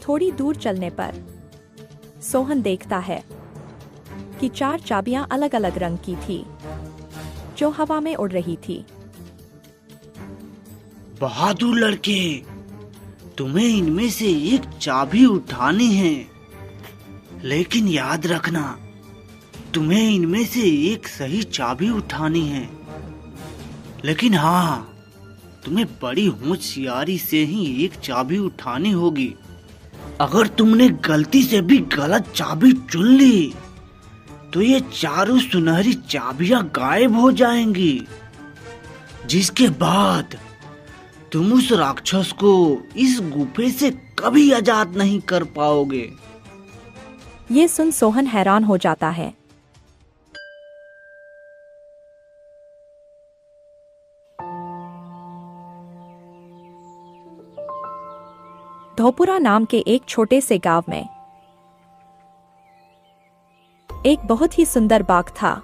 थोड़ी दूर चलने पर सोहन देखता है कि 4 चाबियां अलग अलग रंग की थी जो हवा में उड़ रही थी। बहादुर लड़के, तुम्हें इनमें से एक चाबी उठानी है, लेकिन याद रखना तुम्हें इनमें से एक सही चाबी उठानी है। लेकिन हाँ, तुम्हें बड़ी होशियारी से ही एक चाबी उठानी होगी। अगर तुमने गलती से भी गलत चाबी चुन ली तो ये चारों सुनहरी चाबियां गायब हो जाएंगी, जिसके बाद तुम उस राक्षस को इस गुफे से कभी आजाद नहीं कर पाओगे। ये सुन सोहन हैरान हो जाता है। धोपुरा नाम के एक छोटे से गांव में एक बहुत ही सुंदर बाग था,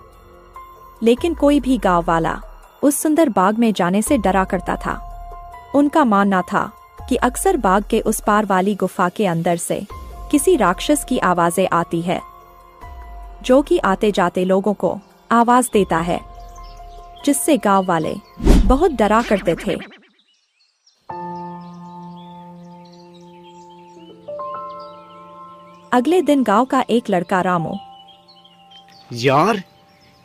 लेकिन कोई भी गांव वाला उस सुंदर बाग में जाने से डरा करता था। उनका मानना था कि अक्सर बाग के उस पार वाली गुफा के अंदर से किसी राक्षस की आवाजें आती है, जो कि आते जाते लोगों को आवाज देता है, जिससे गांव वाले बहुत डरा करते थे। अगले दिन गांव का एक लड़का रामू, यार,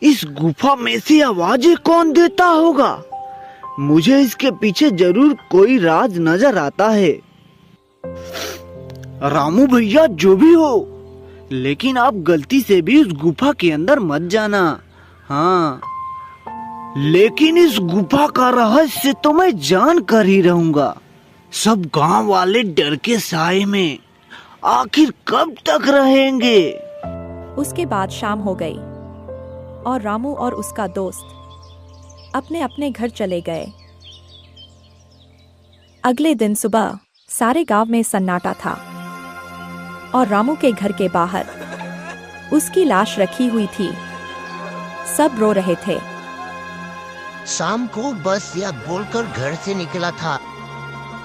इस गुफा में से आवाजें कौन देता होगा? मुझे इसके पीछे जरूर कोई राज नजर आता है। रामू भैया, जो भी हो, लेकिन आप गलती से भी उस गुफा के अंदर मत जाना। हाँ, लेकिन इस गुफा का रहस्य तो मैं जान कर ही रहूंगा। सब गांव वाले डर के साए में आखिर कब तक रहेंगे? उसके बाद शाम हो गई और रामू और उसका दोस्त अपने अपने घर चले गए। अगले दिन सुबह सारे गांव में सन्नाटा था और रामू के घर के बाहर उसकी लाश रखी हुई थी। सब रो रहे थे। शाम को बस यह बोलकर घर से निकला था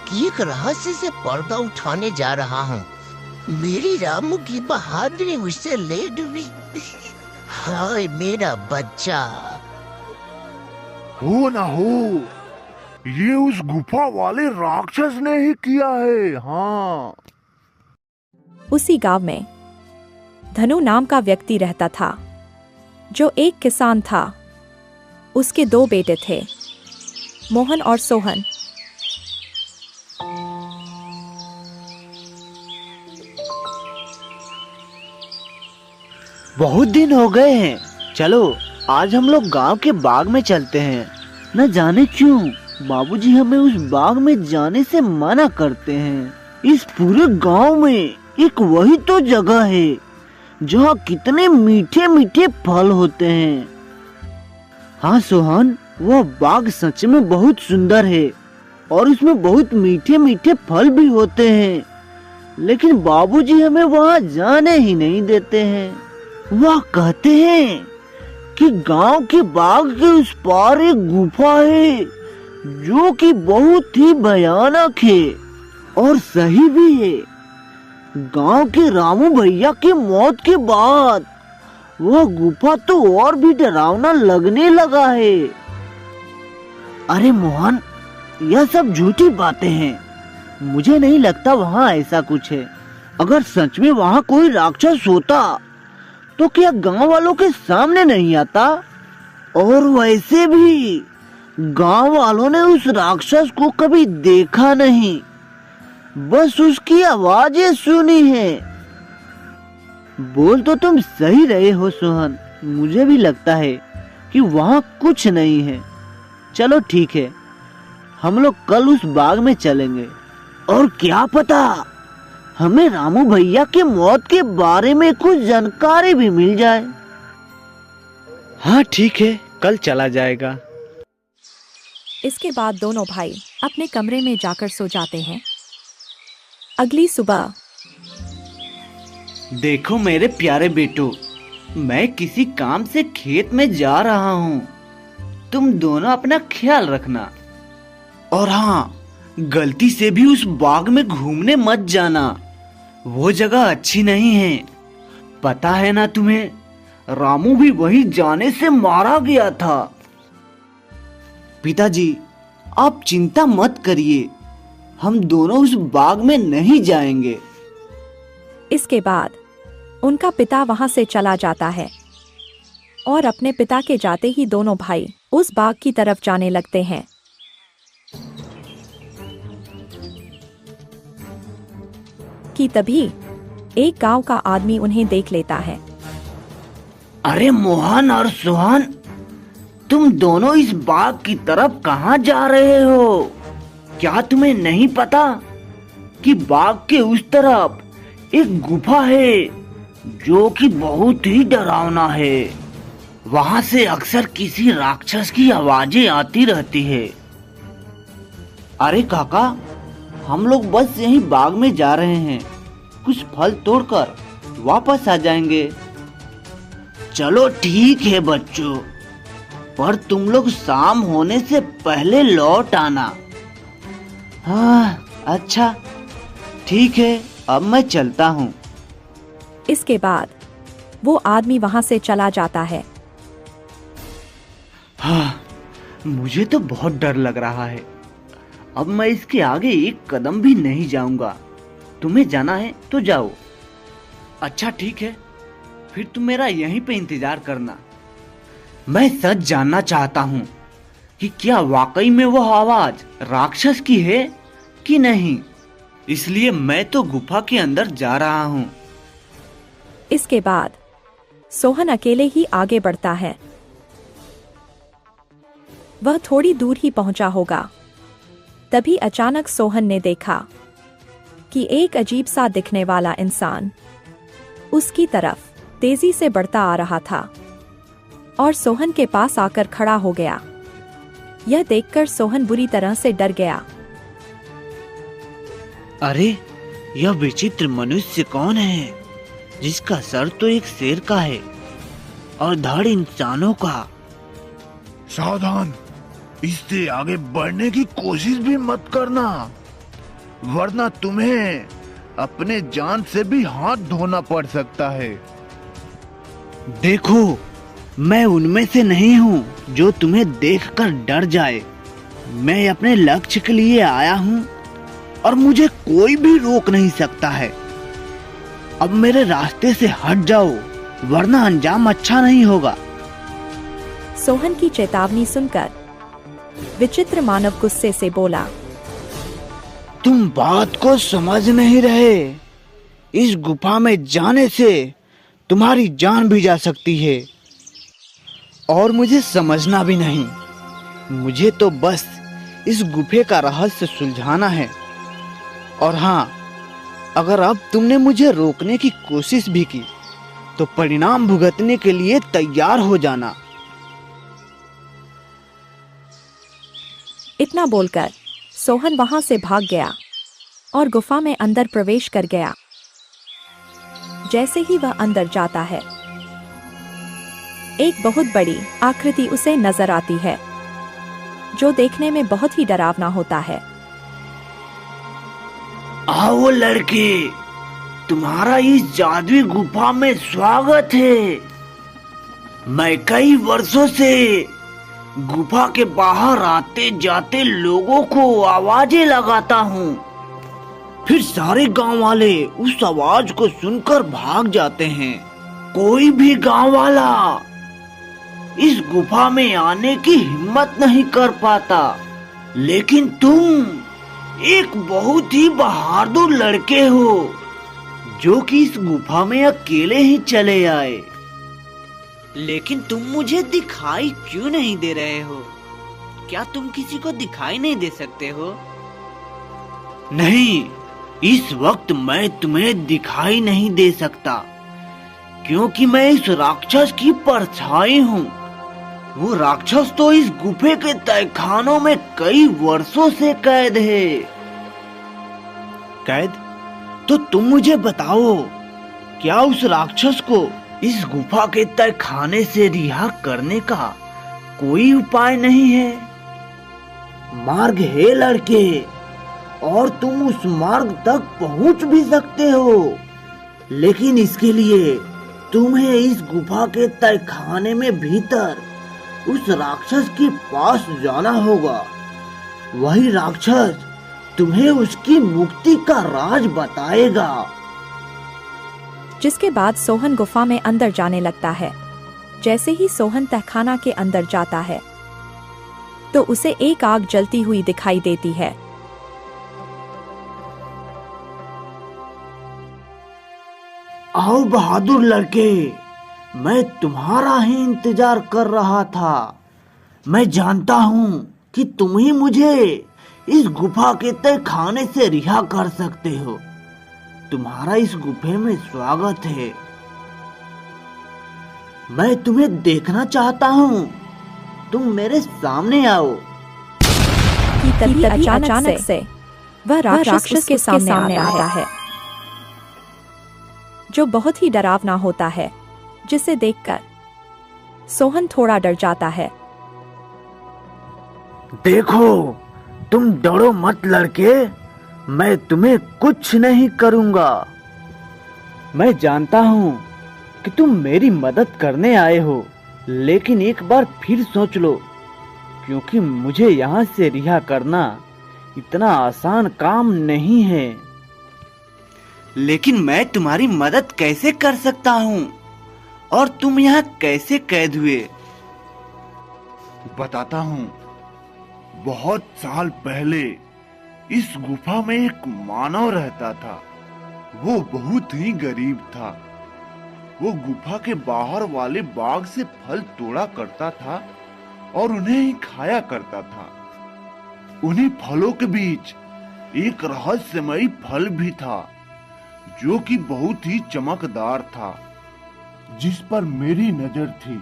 कि एक रहस्य से पर्दा उठाने जा रहा हूँ। मेरी रामू की बहादुरी मुझसे ले डूबी। हाय मेरा बच्चा। हो ना हो, ये उस गुफा वाले राक्षस ने ही किया है। हाँ। उसी गांव में धनु नाम का व्यक्ति रहता था, जो एक किसान था। उसके 2 बेटे थे, मोहन और सोहन। बहुत दिन हो गए हैं, चलो आज हम लोग गांव के बाग में चलते हैं। न जाने क्यों बाबूजी हमें उस बाग में जाने से मना करते हैं। इस पूरे गांव में एक वही तो जगह है जहाँ कितने मीठे मीठे फल होते हैं। हाँ सोहन, वह बाग सच में बहुत सुंदर है और उसमें बहुत मीठे मीठे फल भी होते हैं, लेकिन बाबूजी हमें वहाँ जाने ही नहीं देते हैं। वह कहते हैं कि गांव के बाग के उस पार एक गुफा है जो कि बहुत ही भयानक है और सही भी है। गांव के रामू भैया की मौत के बाद वह गुफा तो और भी डरावना लगने लगा है। अरे मोहन, यह सब झूठी बातें हैं। मुझे नहीं लगता वहाँ ऐसा कुछ है। अगर सच में वहाँ कोई राक्षस होता तो क्या गांव वालों के सामने नहीं आता? और वैसे भी गांव वालों ने उस राक्षस को कभी देखा नहीं, बस उसकी आवाजें सुनी है। बोल तो तुम सही रहे हो सोहन, मुझे भी लगता है कि वहाँ कुछ नहीं है। चलो ठीक है, हम लोग कल उस बाग में चलेंगे और क्या पता हमें रामू भैया के मौत के बारे में कुछ जानकारी भी मिल जाए। हाँ ठीक है, कल चला जाएगा। इसके बाद दोनों भाई अपने कमरे में जाकर सो जाते हैं। अगली सुबह, देखो मेरे प्यारे बेटो, मैं किसी काम से खेत में जा रहा हूँ। तुम दोनों अपना ख्याल रखना। और हाँ, गलती से भी उस बाग में घूमने मत जाना। वो जगह अच्छी नहीं है, पता है ना तुम्हें? रामू भी वहीं जाने से मारा गया था। पिताजी, आप चिंता मत करिए, हम दोनों उस बाग में नहीं जाएंगे। इसके बाद उनका पिता वहां से चला जाता है और अपने पिता के जाते ही दोनों भाई उस बाग की तरफ जाने लगते हैं। कि तभी एक गांव का आदमी उन्हें देख लेता है। अरे मोहन और सोहन, तुम दोनों इस बाग की तरफ कहाँ जा रहे हो? क्या तुम्हें नहीं पता कि बाग के उस तरफ एक गुफा है जो कि बहुत ही डरावना है। वहां से अक्सर किसी राक्षस की आवाजें आती रहती है। अरे काका, हम लोग बस यहीं बाग में जा रहे हैं, कुछ फल तोड़कर वापस आ जाएंगे। चलो ठीक है बच्चों, पर तुम लोग शाम होने से पहले लौट आना। हाँ अच्छा ठीक है, अब मैं चलता हूँ। इसके बाद वो आदमी वहां से चला जाता है। हाँ, मुझे तो बहुत डर लग रहा है। अब मैं इसके आगे एक कदम भी नहीं जाऊंगा। तुम्हें जाना है तो जाओ। अच्छा ठीक है, फिर तुम मेरा यहीं पे इंतजार करना। मैं सच जानना चाहता हूँ कि क्या वाकई में वो आवाज राक्षस की है कि नहीं, इसलिए मैं तो गुफा के अंदर जा रहा हूँ। इसके बाद सोहन अकेले ही आगे बढ़ता है। वह थोड़ी दूर ही पहुंचा होगा, तभी अचानक सोहन ने देखा कि एक अजीब सा दिखने वाला इंसान उसकी तरफ तेजी से बढ़ता आ रहा था और सोहन के पास आकर खड़ा हो गया। यह देखकर सोहन बुरी तरह से डर गया। अरे, यह विचित्र मनुष्य कौन है जिसका सर तो एक शेर का है और धड़ इंसानों का? सावधान, इससे आगे बढ़ने की कोशिश भी मत करना, वरना तुम्हें अपने जान से भी हाथ धोना पड़ सकता है। देखो, मैं उनमें से नहीं हूँ जो तुम्हें देखकर डर जाए। मैं अपने लक्ष्य के लिए आया हूँ और मुझे कोई भी रोक नहीं सकता है। अब मेरे रास्ते से हट जाओ, वरना अंजाम अच्छा नहीं होगा। सोहन की चेतावनी सुनकर विचित्र मानव गुस्से से बोला, तुम बात को समझ नहीं रहे। इस गुफा में जाने से तुम्हारी जान भी जा सकती है और मुझे समझना भी नहीं। मुझे तो बस इस गुफे का रहस्य सुलझाना है। और हाँ, अगर अब तुमने मुझे रोकने की कोशिश भी की तो परिणाम भुगतने के लिए तैयार हो जाना। इतना बोलकर सोहन वहां से भाग गया और गुफा में अंदर प्रवेश कर गया। जैसे ही वह अंदर जाता है, एक बहुत बड़ी आकृति उसे नजर आती है जो देखने में बहुत ही डरावना होता है। आओ लड़के, तुम्हारा इस जादुई गुफा में स्वागत है। मैं कई वर्षों से गुफा के बाहर आते जाते लोगों को आवाजें लगाता हूँ, फिर सारे गांव वाले उस आवाज को सुनकर भाग जाते हैं। कोई भी गांव वाला इस गुफा में आने की हिम्मत नहीं कर पाता, लेकिन तुम एक बहुत ही बहादुर लड़के हो जो कि इस गुफा में अकेले ही चले आए। लेकिन तुम मुझे दिखाई क्यों नहीं दे रहे हो? क्या तुम किसी को दिखाई नहीं दे सकते हो? नहीं, इस वक्त मैं तुम्हें दिखाई नहीं दे सकता, क्योंकि मैं इस राक्षस की परछाई हूँ। वो राक्षस तो इस गुफे के तहखानों में कई वर्षों से कैद है। कैद? तो तुम मुझे बताओ, क्या उस राक्षस को इस गुफा के तहखाने से रिहा करने का कोई उपाय नहीं है? मार्ग है लड़के, और तुम उस मार्ग तक पहुंच भी सकते हो, लेकिन इसके लिए तुम्हें इस गुफा के तहखाने में भीतर उस राक्षस के पास जाना होगा। वही राक्षस तुम्हें उसकी मुक्ति का राज बताएगा। जिसके बाद सोहन गुफा में अंदर जाने लगता है। जैसे ही सोहन तहखाना के अंदर जाता है तो उसे एक आग जलती हुई दिखाई देती है। आओ बहादुर लड़के, मैं तुम्हारा ही इंतजार कर रहा था। मैं जानता हूँ कि तुम ही मुझे इस गुफा के तहखाने से रिहा कर सकते हो। तुम्हारा इस गुफे में स्वागत है। मैं तुम्हें देखना चाहता हूँ, तुम मेरे सामने आओ। कि तभी अचानक से वह राक्षस के सामने आता है, जो बहुत ही डरावना होता है, जिसे देखकर सोहन थोड़ा डर जाता है। देखो, तुम डरो मत लड़के, मैं तुम्हें कुछ नहीं करूंगा। मैं जानता हूँ कि तुम मेरी मदद करने आए हो, लेकिन एक बार फिर सोच लो, क्योंकि मुझे यहाँ से रिहा करना इतना आसान काम नहीं है। लेकिन मैं तुम्हारी मदद कैसे कर सकता हूँ, और तुम यहाँ कैसे कैद हुए? बताता हूँ। बहुत साल पहले इस गुफा में एक मानव रहता था। वो बहुत ही गरीब था। वो गुफा के बाहर वाले बाग से फल तोड़ा करता था और उन्हें ही खाया करता था। उन्हीं फलों के बीच एक रहस्यमयी फल भी था, जो कि बहुत ही चमकदार था, जिस पर मेरी नजर थी।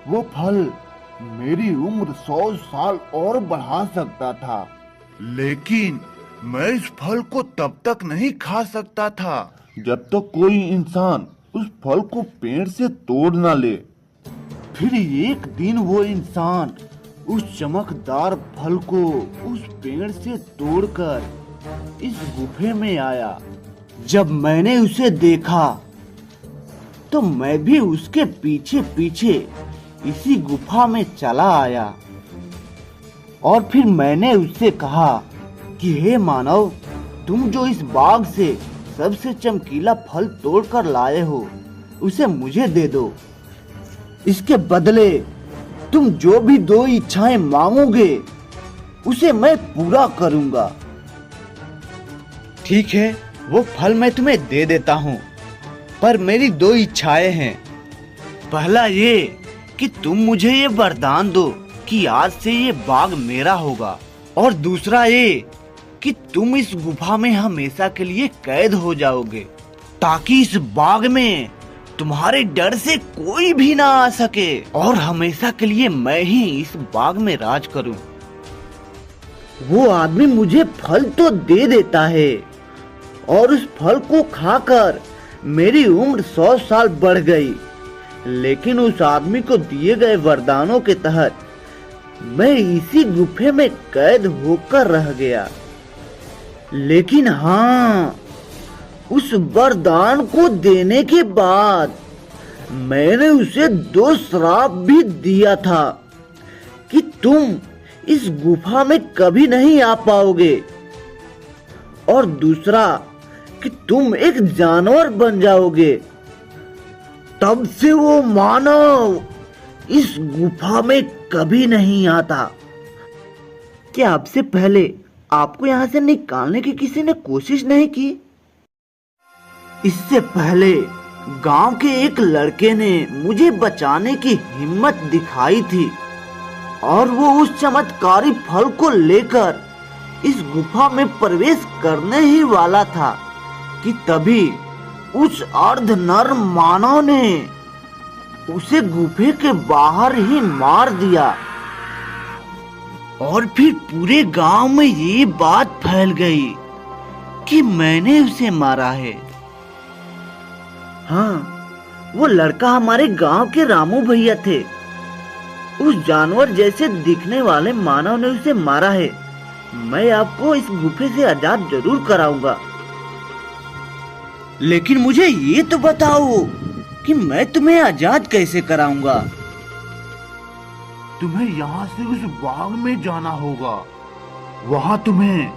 वो फल मेरी उम्र 100 साल और बढ़ा सकता था, लेकिन मैं इस फल को तब तक नहीं खा सकता था जब तक कोई इंसान उस फल को पेड़ से तोड़ न ले। फिर एक दिन वो इंसान उस चमकदार फल को उस पेड़ से तोड़कर इस गुफे में आया। जब मैंने उसे देखा तो मैं भी उसके पीछे पीछे इसी गुफा में चला आया, और फिर मैंने उससे कहा कि हे मानव, तुम जो इस बाग से सबसे चमकीला फल तोड़कर लाए हो, उसे मुझे दे दो। इसके बदले तुम जो भी 2 इच्छाएं मांगोगे, उसे मैं पूरा करूंगा। ठीक है, वो फल मैं तुम्हें दे देता हूँ, पर मेरी 2 इच्छाएं हैं। पहला ये कि तुम मुझे ये वरदान दो कि आज से ये बाग मेरा होगा, और दूसरा ये कि तुम इस गुफा में हमेशा के लिए कैद हो जाओगे, ताकि इस बाग में तुम्हारे डर से कोई भी ना आ सके, और हमेशा के लिए मैं ही इस बाग में राज करूं। वो आदमी मुझे फल तो दे देता है, और उस फल को खाकर मेरी उम्र 100 साल बढ़ गई, लेकिन उस आदमी को दिए गए वरदानों के तहत मैं इसी गुफे में कैद होकर रह गया। लेकिन हाँ, उस वरदान को देने के बाद मैंने उसे 2 श्राप भी दिया था कि तुम इस गुफा में कभी नहीं आ पाओगे, और दूसरा कि तुम एक जानवर बन जाओगे। तब से वो मानव इस गुफा में कभी नहीं आता। क्या अब से पहले आपको यहाँ से निकालने की किसी ने कोशिश नहीं की? इससे पहले गांव के एक लड़के ने मुझे बचाने की हिम्मत दिखाई थी, और वो उस चमत्कारी फल को लेकर इस गुफा में प्रवेश करने ही वाला था कि तभी उस अर्ध नर मानव ने उसे गुफे के बाहर ही मार दिया, और फिर पूरे गांव में ये बात फैल गई कि मैंने उसे मारा है। हाँ, वो लड़का हमारे गांव के रामू भैया थे। उस जानवर जैसे दिखने वाले मानव ने उसे मारा है, मैं आपको इस गुफे से आजाद जरूर कराऊंगा। लेकिन मुझे ये तो बताओ कि मैं तुम्हें आजाद कैसे कराऊंगा? तुम्हें यहाँ से उस बाग में जाना होगा। वहाँ तुम्हें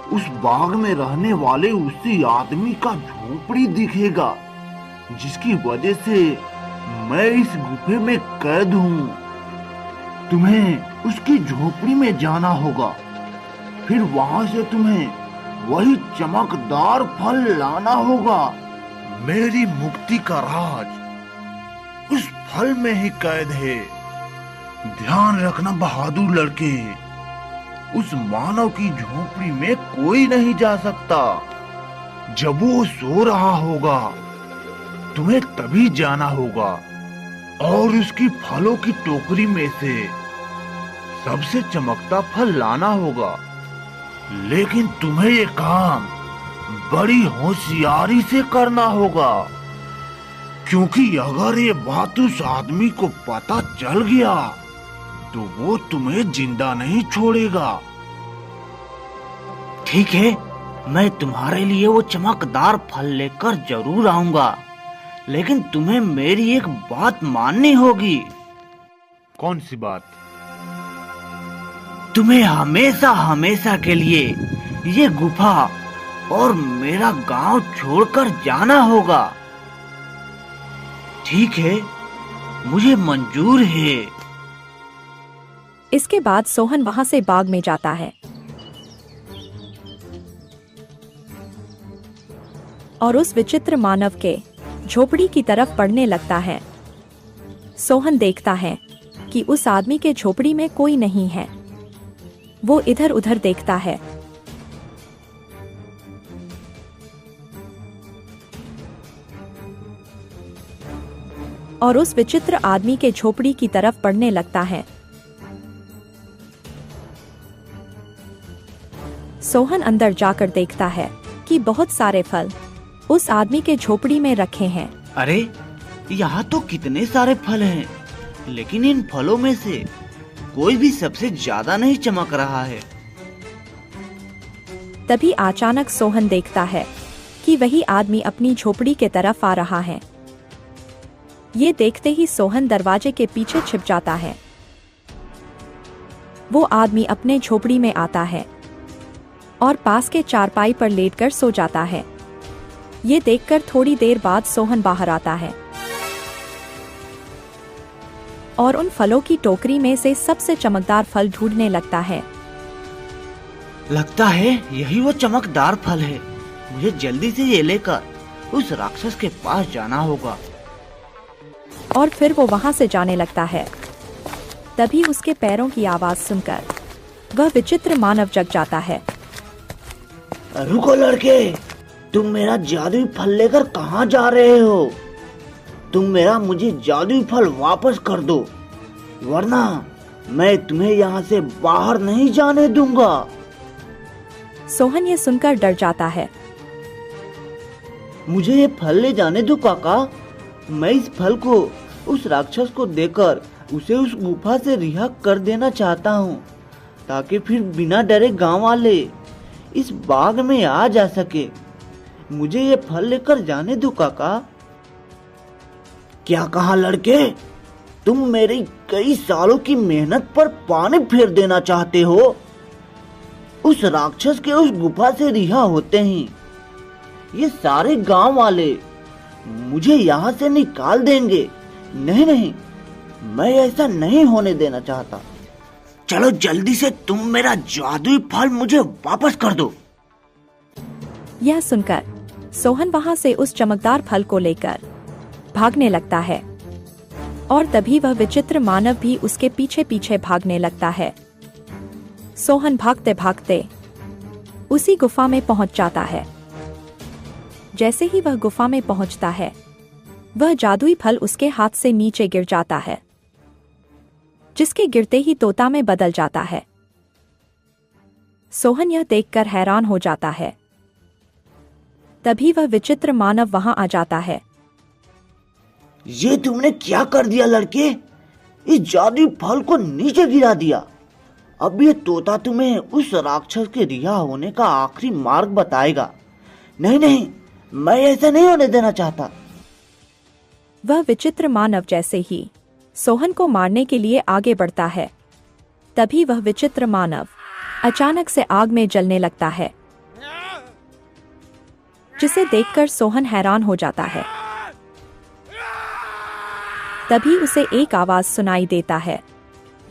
उस बाग में रहने वाले उसी आदमी का झोपड़ी दिखेगा जिसकी वजह से मैं इस गुफे में कैद हूँ। तुम्हें उसकी झोपड़ी में जाना होगा। फिर वहाँ से तुम्हें वही चमकदार फल लाना होगा। मेरी मुक्ति का राज उस फल में ही कैद है। ध्यान रखना बहादुर लड़के, उस मानव की झोपड़ी में कोई नहीं जा सकता। जब वो सो रहा होगा तुम्हें तभी जाना होगा और उसकी फलों की टोकरी में से सबसे चमकता फल लाना होगा। लेकिन तुम्हें ये काम बड़ी होशियारी से करना होगा, क्योंकि अगर ये बात उस आदमी को पता चल गया तो वो तुम्हें जिंदा नहीं छोड़ेगा। ठीक है, मैं तुम्हारे लिए वो चमकदार फल लेकर जरूर आऊंगा, लेकिन तुम्हें मेरी एक बात माननी होगी। कौन सी बात? तुम्हें हमेशा हमेशा के लिए ये गुफा और मेरा गांव छोड़कर जाना होगा। ठीक है, मुझे मंजूर है। इसके बाद सोहन वहां से बाग में जाता है और उस विचित्र मानव के झोपड़ी की तरफ बढ़ने लगता है। सोहन देखता है कि उस आदमी के झोपड़ी में कोई नहीं है। वो इधर उधर देखता है। और उस विचित्र आदमी के झोपड़ी की तरफ बढ़ने लगता है। सोहन अंदर जाकर देखता है कि बहुत सारे फल उस आदमी के झोपड़ी में रखे हैं। अरे, यहाँ तो कितने सारे फल हैं, लेकिन इन फलों में से कोई भी सबसे ज्यादा नहीं चमक रहा है। तभी अचानक सोहन देखता है कि वही आदमी अपनी झोपड़ी के तरफ आ रहा है। ये देखते ही सोहन दरवाजे के पीछे छिप जाता है। वो आदमी अपने झोपड़ी में आता है और पास के चारपाई पर लेटकर सो जाता है। ये देखकर थोड़ी देर बाद सोहन बाहर आता है और उन फलों की टोकरी में से सबसे चमकदार फल ढूंढने लगता है। लगता है यही वो चमकदार फल है। मुझे जल्दी से ये लेकर उस राक्षस के पास जाना होगा। और फिर वो वहां से जाने लगता है। तभी उसके पैरों की आवाज सुनकर वह विचित्र मानव जग जाता है। रुको लड़के, तुम मेरा जादुई फल लेकर कहाँ जा रहे हो? तुम मेरा मुझे जादुई फल वापस कर दो, वरना मैं तुम्हें यहाँ से बाहर नहीं जाने दूंगा। सोहन ये सुनकर डर जाता है। मुझे ये फल ले जाने दो काका। मैं इस फल को उस राक्षस को देकर उसे उस गुफा से रिहा कर देना चाहता हूँ, ताकि फिर बिना डरे गांव वाले इस बाग में आ जा सके। मुझे ये फल लेकर जाने दो काका। क्या कहा लड़के? तुम मेरी कई सालों की मेहनत पर पानी फेर देना चाहते हो? उस राक्षस के उस गुफा से रिहा होते ही ये सारे गांव वाले मुझे यहाँ से निकाल देंगे। नहीं नहीं, मैं ऐसा नहीं होने देना चाहता। चलो जल्दी से तुम मेरा जादुई फल मुझे वापस कर दो। यह सुनकर सोहन वहां से उस चमकदार फल को लेकर भागने लगता है और तभी वह विचित्र मानव भी उसके पीछे पीछे भागने लगता है। सोहन भागते भागते उसी गुफा में पहुंच जाता है। जैसे ही वह गुफा में पहुंचता है, वह जादुई फल उसके हाथ से नीचे गिर जाता है, जिसके गिरते ही तोता में बदल जाता है। सोहन यह देखकर हैरान हो जाता है। तभी वह विचित्र मानव वहां आ जाता है। ये तुमने क्या कर दिया लड़के? इस जादुई फल को नीचे गिरा दिया। अब ये तोता तुम्हें उस राक्षस के रिहा होने का आखिरी मार्ग बताएगा। नहीं नहीं, मैं ऐसा नहीं होने देना चाहता। वह विचित्र मानव जैसे ही सोहन को मारने के लिए आगे बढ़ता है, तभी वह विचित्र मानव अचानक से आग में जलने लगता है, जिसे देखकर सोहन हैरान हो जाता है। तभी उसे एक आवाज सुनाई देता है,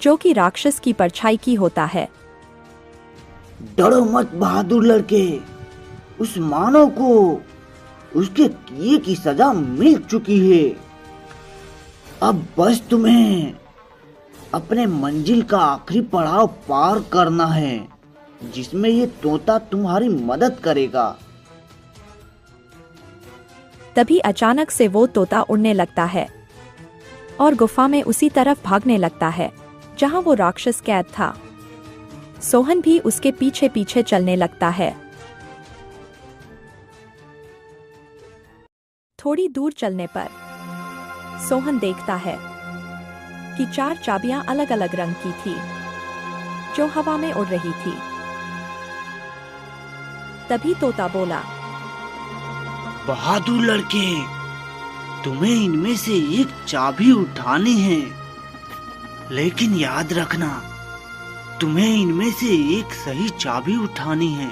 जो कि राक्षस की परछाई की होता है। डरो मत बहादुर लड़के, उस मानव को उसके किए की सजा मिल चुकी है। अब बस तुम्हें अपने मंजिल का आखिरी पड़ाव पार करना है, जिसमें ये तोता तुम्हारी मदद करेगा। तभी अचानक से वो तोता उड़ने लगता है और गुफा में उसी तरफ भागने लगता है जहां वो राक्षस कैद था। सोहन भी उसके पीछे पीछे चलने लगता है। थोड़ी दूर चलने पर सोहन देखता है कि 4 चाबियां अलग अलग रंग की थी, जो हवा में उड़ रही थी। तभी तोता बोला, बहादुर लड़के, तुम्हें इनमें से एक चाबी उठानी है, लेकिन याद रखना, तुम्हें इनमें से एक सही चाबी उठानी है।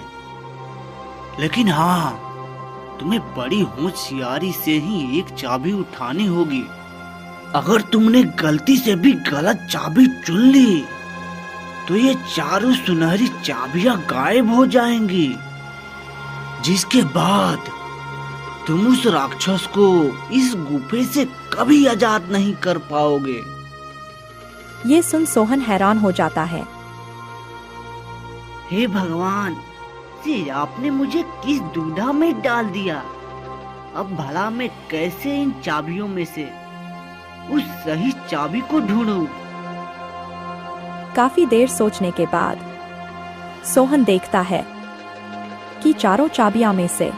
लेकिन हाँ, तुम्हें बड़ी होशियारी से ही एक चाबी उठानी होगी। अगर तुमने गलती से भी गलत चाबी चुन ली, तो ये चारों सुनहरी चाबियां गायब हो जाएंगी, जिसके बाद तुम उस राक्षस को इस गुफे से कभी आजाद नहीं कर पाओगे। ये सुन सोहन हैरान हो जाता है। हे भगवान, ये आपने मुझे किस दुविधा में डाल दिया। अब भला मैं कैसे इन चाबियों में से उस सही चाबी को ढूंढूं? काफी देर सोचने के बाद सोहन देखता है कि चारों चाबियां में से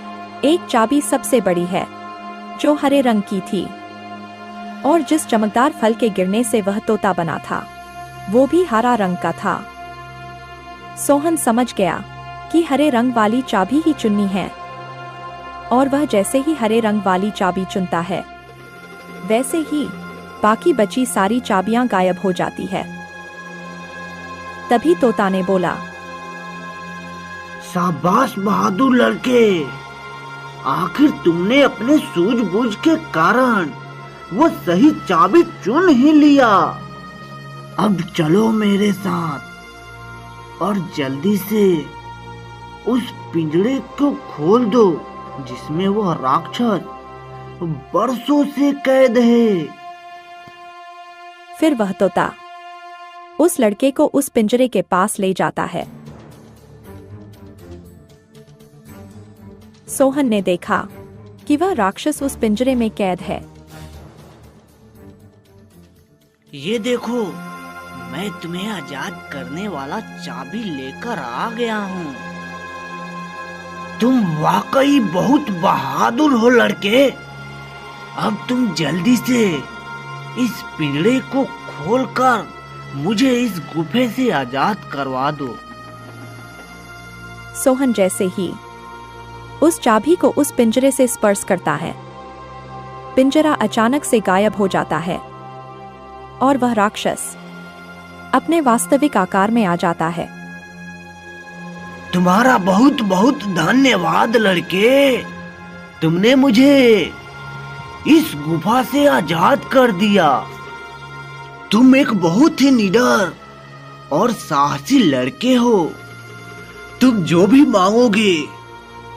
एक चाबी सबसे बड़ी है, जो हरे रंग की थी, और जिस चमकदार फल के गिरने से वह तोता बना था, वो भी हरा रंग का था। सोहन समझ गया कि हरे रंग वाली चाबी ही चुननी है, और वह जैसे ही हरे रंग वाली चाबी चुनता है, वैसे ही बाकी बची सारी चाबियां गायब हो जाती है। तभी तोता ने बोला, शाबाश बहादुर लड़के, आखिर तुमने अपने सूझबूझ के कारण वो सही चाबी चुन ही लिया। अब चलो मेरे साथ और जल्दी से उस पिंजरे को खोल दो, जिसमें वह राक्षस बरसों से कैद है। फिर वह तोता उस लड़के को उस पिंजरे के पास ले जाता है। सोहन ने देखा कि वह राक्षस उस पिंजरे में कैद है। ये देखो, मैं तुम्हें आजाद करने वाला चाबी लेकर आ गया हूँ। तुम वाकई बहुत बहादुर हो लड़के। अब तुम जल्दी से इस पिंजरे को खोलकर मुझे इस गुफे से आजाद करवा दो। सोहन जैसे ही उस चाबी को उस पिंजरे से स्पर्श करता है, पिंजरा अचानक से गायब हो जाता है और वह राक्षस अपने वास्तविक आकार में आ जाता है। तुम्हारा बहुत बहुत धन्यवाद लड़के, तुमने मुझे इस गुफा से आजाद कर दिया। तुम एक बहुत ही निडर और साहसी लड़के हो। तुम जो भी मांगोगे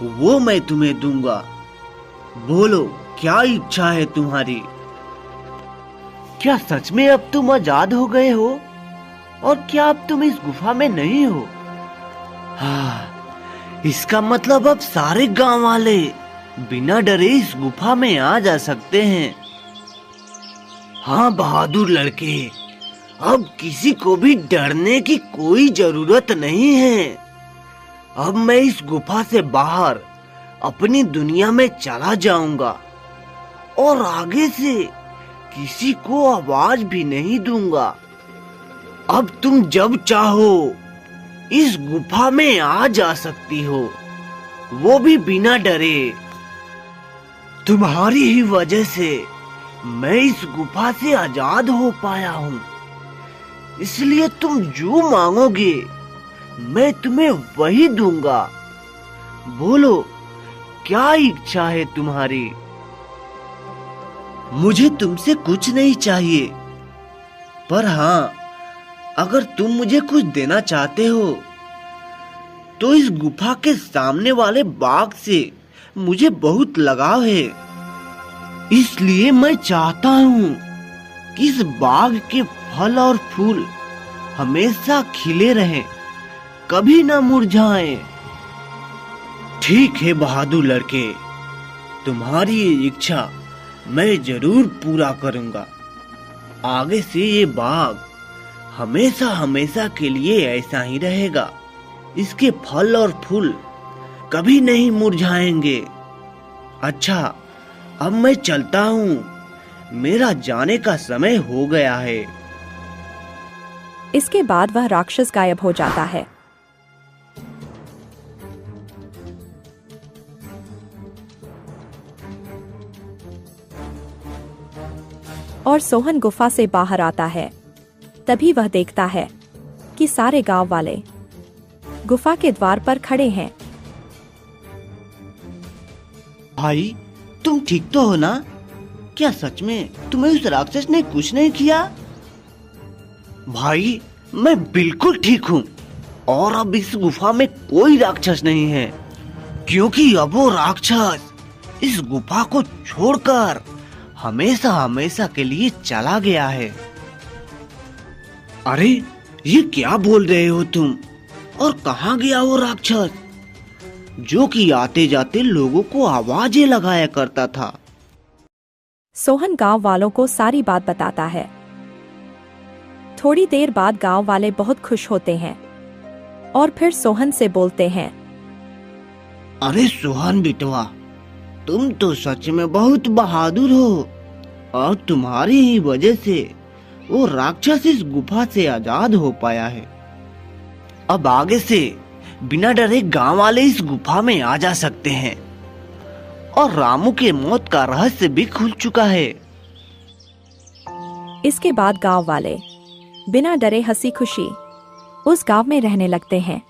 वो मैं तुम्हें दूंगा। बोलो, क्या इच्छा है तुम्हारी? क्या सच में अब तुम आजाद हो गए हो? और क्या अब तुम इस गुफा में नहीं हो? हाँ, इसका मतलब अब सारे गांव वाले बिना डरे इस गुफा में आ जा सकते हैं। हाँ बहादुर लड़के, अब किसी को भी डरने की कोई जरूरत नहीं है। अब मैं इस गुफा से बाहर अपनी दुनिया में चला जाऊंगा और आगे से किसी को आवाज भी नहीं दूंगा। अब तुम जब चाहो इस गुफा में आ जा सकती हो, वो भी बिना डरे। तुम्हारी ही वजह से मैं इस गुफा से आजाद हो पाया हूँ, इसलिए तुम जो मांगोगे मैं तुम्हें वही दूंगा। बोलो, क्या इच्छा है तुम्हारी? मुझे तुमसे कुछ नहीं चाहिए, पर हाँ, अगर तुम मुझे कुछ देना चाहते हो तो इस गुफा के सामने वाले बाग से मुझे बहुत लगाव है। इसलिए मैं चाहता हूँ कि इस बाग के फल और फूल हमेशा खिले रहें, कभी ना मुरझाएं। ठीक है बहादुर लड़के, तुम्हारी ये इच्छा मैं जरूर पूरा करूंगा। आगे से ये बाग हमेशा हमेशा के लिए ऐसा ही रहेगा। इसके फल और फूल कभी नहीं मुरझाएंगे। अच्छा, अब मैं चलता हूँ, मेरा जाने का समय हो गया है। इसके बाद वह राक्षस गायब हो जाता है। और सोहन गुफा से बाहर आता है। तभी वह देखता है कि सारे गांव वाले गुफा के द्वार पर खड़े हैं। भाई, तुम ठीक तो हो ना? क्या सच में तुम्हें उस राक्षस ने कुछ नहीं किया? भाई, मैं बिल्कुल ठीक हूँ और अब इस गुफा में कोई राक्षस नहीं है, क्योंकि अब वो राक्षस इस गुफा को छोड़कर हमेशा हमेशा के लिए चला गया है। अरे, ये क्या बोल रहे हो तुम? और कहाँ गया वो राक्षस जो कि आते जाते लोगों को आवाजें लगाया करता था? सोहन गांव वालों को सारी बात बताता है। थोड़ी देर बाद गांव वाले बहुत खुश होते हैं और फिर सोहन से बोलते हैं, अरे सोहन बिटवा, तुम तो सच में बहुत बहादुर हो और तुम्हारी ही वजह से वो राक्षस इस गुफा से आजाद हो पाया है। अब आगे से बिना डरे गांव वाले इस गुफा में आ जा सकते हैं और रामू के मौत का रहस्य भी खुल चुका है। इसके बाद गांव वाले बिना डरे हंसी खुशी उस गांव में रहने लगते हैं।